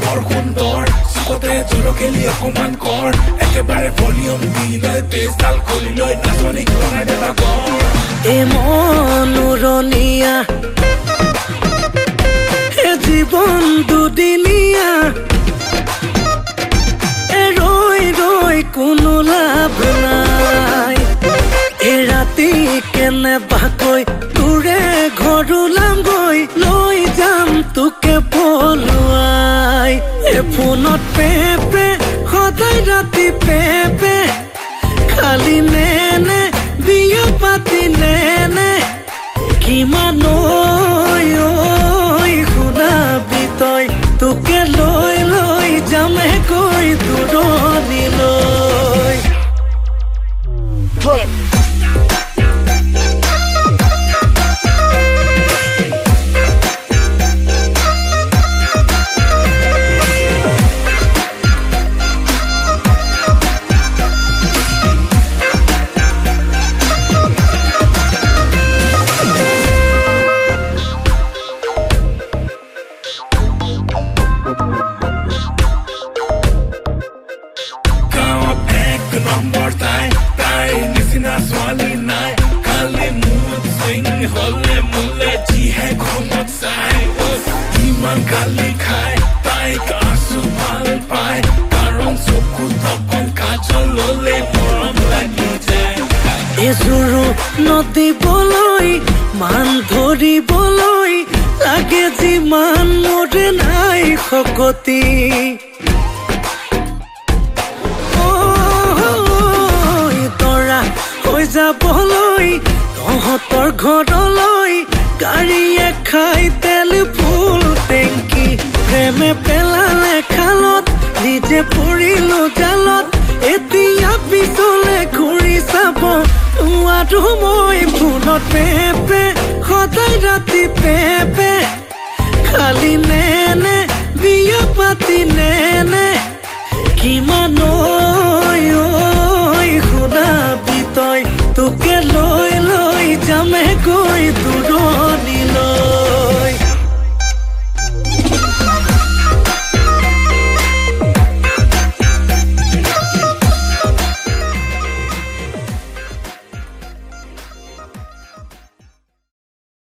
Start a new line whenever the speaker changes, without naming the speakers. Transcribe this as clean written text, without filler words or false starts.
বৰ সুন্দৰ চুকতে জলকেলি অকমান কৰ একেবাৰে ভলিউম দি লৈ বেছডাল খুলি লৈ নাচনি লগাই দেবা কৰ
এ মনোৰণীয়া এ জীৱন দুদিনীয়া এ ৰৈ ৰৈ কোনো লাভ নাই এ ৰাতি কেনেবাকৈ তোৰে ঘৰ ওলামগৈ লৈ যাম তোকে পলুৱাই এ ফোনত পেপে সদায় ৰাতি পেপে খালি নেনে বিয়া পাতি নেনে কিমান শুনাবি তই তোকে লৈ লৈ যামে গৈ দূৰণিলৈ
নম্বৰ তাই নিচিনা ছোৱালী নাই খালি মুড চুইং হলে মোলে যিহে ঘুমত চাই ইমান গালি খাই তাইক আছো ভাল পাই কাৰণ চকুত অকণ কাজল ললে মৰম লাগি যায়
এজোৰো নদিবলৈ মান ধৰিবলৈ লাগে যিমান মোৰে নাই শকতি যাবলৈ তহঁতৰ ঘৰলৈ গাড়ীয়ে খাই তেল ফুল টেংকি প্ৰেমে পেলালে খালত নিজে পৰিলো জালত এতিয়া পিছলে ঘূৰি চাব আৰু মই ফোনত পেপে সদায় ৰাতি পেপে খালি নেনে